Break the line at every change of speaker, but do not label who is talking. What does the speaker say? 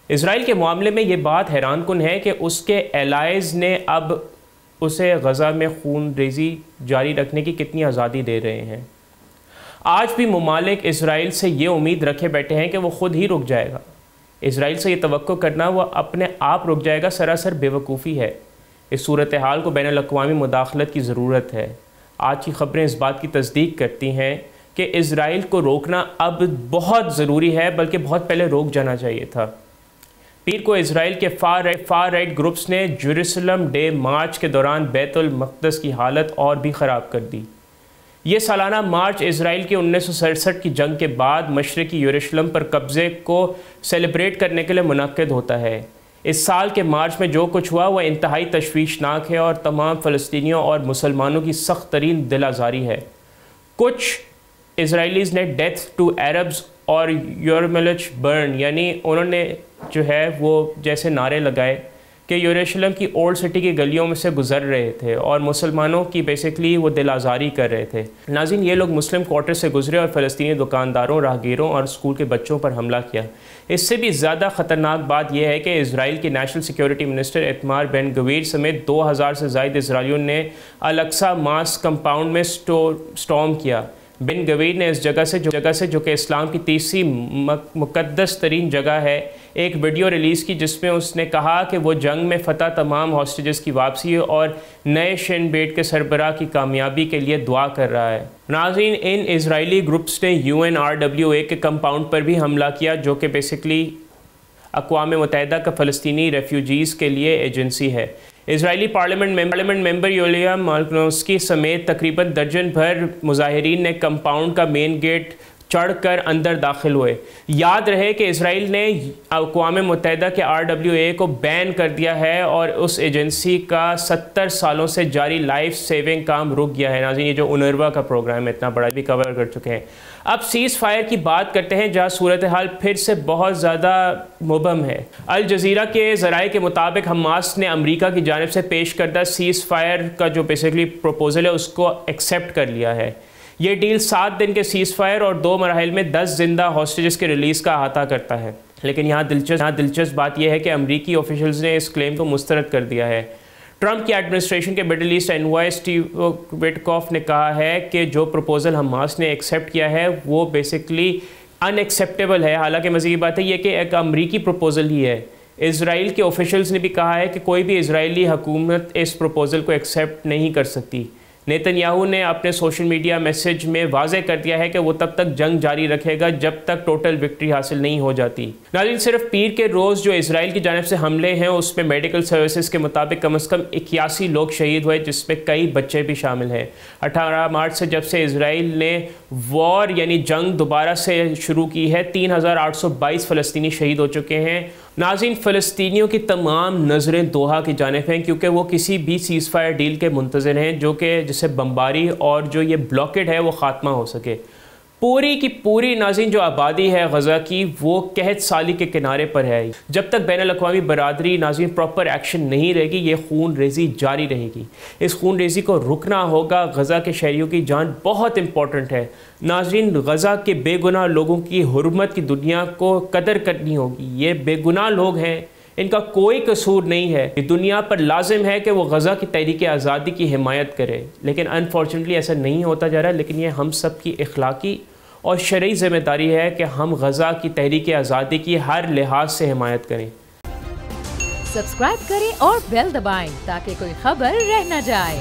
اسرائیل کے معاملے میں یہ بات حیران کن ہے کہ اس کے الائز نے اب اسے غزہ میں خون ریزی جاری رکھنے کی کتنی آزادی دے رہے ہیں۔ آج بھی ممالک اسرائیل سے یہ امید رکھے بیٹھے ہیں کہ وہ خود ہی رک جائے گا۔ اسرائیل سے یہ توقع کرنا وہ اپنے آپ رک جائے گا سراسر بے وقوفی ہے۔ اس صورتحال کو بین الاقوامی مداخلت کی ضرورت ہے۔ آج کی خبریں اس بات کی تصدیق کرتی ہیں کہ اسرائیل کو روکنا اب بہت ضروری ہے، بلکہ بہت پہلے روک جانا چاہیے تھا۔ پیر کو اسرائیل کے فار رائٹ گروپس نے جیروسلم ڈے مارچ کے دوران بیت المقدس کی حالت اور بھی خراب کر دی۔ یہ سالانہ مارچ اسرائیل کی 1967 کی جنگ کے بعد مشرقی یروشلم پر قبضے کو سیلیبریٹ کرنے کے لیے منعقد ہوتا ہے۔ اس سال کے مارچ میں جو کچھ ہوا وہ انتہائی تشویشناک ہے اور تمام فلسطینیوں اور مسلمانوں کی سخت ترین دل آزاری ہے۔ کچھ اسرائیلیز نے ڈیتھ ٹو عربز اور یورملچ برن، یعنی انہوں نے جو ہے وہ جیسے نعرے لگائے کہ یروشلم کی اولڈ سٹی کی گلیوں میں سے گزر رہے تھے اور مسلمانوں کی بیسیکلی وہ دل آزاری کر رہے تھے۔ ناظرین، یہ لوگ مسلم کوارٹر سے گزرے اور فلسطینی دکانداروں، راہگیروں اور اسکول کے بچوں پر حملہ کیا۔ اس سے بھی زیادہ خطرناک بات یہ ہے کہ اسرائیل کے نیشنل سیکیورٹی منسٹر ایتمار بن گویر سمیت 2000 سے زائد اسرائیلیوں نے الاقصی ماسک کمپاؤنڈ میں سٹارم کیا۔ بن گویر نے اس جگہ سے جو کہ اسلام کی تیسری مقدس ترین جگہ ہے، ایک ویڈیو ریلیز کی جس میں اس نے کہا کہ وہ جنگ میں فتح، تمام ہاسٹیجز کی واپسی اور نئے شین بیٹ کے سربراہ کی کامیابی کے لیے دعا کر رہا ہے۔ ناظرین، ان اسرائیلی گروپس نے UNRWA کے کمپاؤنڈ پر بھی حملہ کیا، جو کہ بیسیکلی اقوام متحدہ کا فلسطینی ریفیوجیز کے لیے ایجنسی ہے۔ اسرائیلی پارلیمنٹ ممبر یولیا مالکنوسکی سمیت تقریباً درجن بھر مظاہرین نے کمپاؤنڈ کا مین گیٹ چڑھ کر اندر داخل ہوئے۔ یاد رہے کہ اسرائیل نے اقوام متحدہ کے RWA کو بین کر دیا ہے اور اس ایجنسی کا 70 سالوں سے جاری لائف سیونگ کام رک گیا ہے۔ ناظرین، یہ جو اونروا کا پروگرام ہے اتنا بڑا بھی کور کر چکے ہیں۔ اب سیز فائر کی بات کرتے ہیں، جہاں صورتحال پھر سے بہت زیادہ مبہم ہے۔ الجزیرہ کے ذرائع کے مطابق حماس نے امریکہ کی جانب سے پیش کردہ سیز فائر کا جو بیسیکلی پروپوزل ہے اس کو ایکسیپٹ کر لیا ہے۔ یہ ڈیل 7 دن کے سیز فائر اور 2 مراحل میں 10 زندہ ہاسٹیجز کے ریلیز کا احاطہ کرتا ہے۔ لیکن یہاں دلچسپ بات یہ ہے کہ امریکی آفیشلز نے اس کلیم کو مسترد کر دیا ہے۔ ٹرمپ کی ایڈمنسٹریشن کے middle asset envoy Steve Witkoff نے کہا ہے کہ جو پروپوزل حماس نے ایکسیپٹ کیا ہے وہ بیسیکلی ان ایکسیپٹیبل ہے۔ حالانکہ مزید بات ہے یہ کہ ایک امریکی پروپوزل ہی ہے۔ اسرائیل کے آفیشلز نے بھی کہا ہے کہ کوئی بھی اسرائیلی حکومت اس پروپوزل کو ایکسیپٹ نہیں کر سکتی۔ نیتن یاہو نے اپنے سوشل میڈیا میسیج میں واضح کر دیا ہے کہ وہ تب تک جنگ جاری رکھے گا جب تک ٹوٹل وکٹری حاصل نہیں ہو جاتی۔ ناظرین، صرف پیر کے روز جو اسرائیل کی جانب سے حملے ہیں اس میں میڈیکل سروسز کے مطابق کم از کم 81 لوگ شہید ہوئے، جس میں کئی بچے بھی شامل ہیں۔ 18 مارچ سے جب سے اسرائیل نے وار یعنی جنگ دوبارہ سے شروع کی ہے، 3822 فلسطینی شہید ہو چکے ہیں۔ ناظرین، فلسطینیوں کی تمام نظریں دوحہ کی جانب ہیں کیونکہ وہ کسی بھی سیز فائر ڈیل کے منتظر ہیں جو کہ جسے بمباری اور جو یہ بلاکڈ ہے وہ خاتمہ ہو سکے۔ پوری کی پوری ناظرین جو آبادی ہے غزہ کی وہ قحط سالی کے کنارے پر ہے۔ جب تک بین الاقوامی برادری ناظرین پراپر ایکشن نہیں رہے گی، یہ خون ریزی جاری رہے گی۔ اس خون ریزی کو رکنا ہوگا۔ غزہ کے شہریوں کی جان بہت امپورٹنٹ ہے۔ ناظرین، غزہ کے بے گناہ لوگوں کی حرمت کی دنیا کو قدر کرنی ہوگی۔ یہ بے گناہ لوگ ہیں، ان کا کوئی قصور نہیں ہے۔ یہ دنیا پر لازم ہے کہ وہ غزہ کی تحریک آزادی کی حمایت کرے، لیکن انفارچونیٹلی ایسا نہیں ہوتا جا رہا۔ لیکن یہ ہم سب کی اخلاقی اور شرعی ذمہ داری ہے کہ ہم غزہ کی تحریک آزادی کی ہر لحاظ سے حمایت کریں۔
سبسکرائب کریں اور بیل دبائیں تاکہ کوئی خبر رہ نہ جائے۔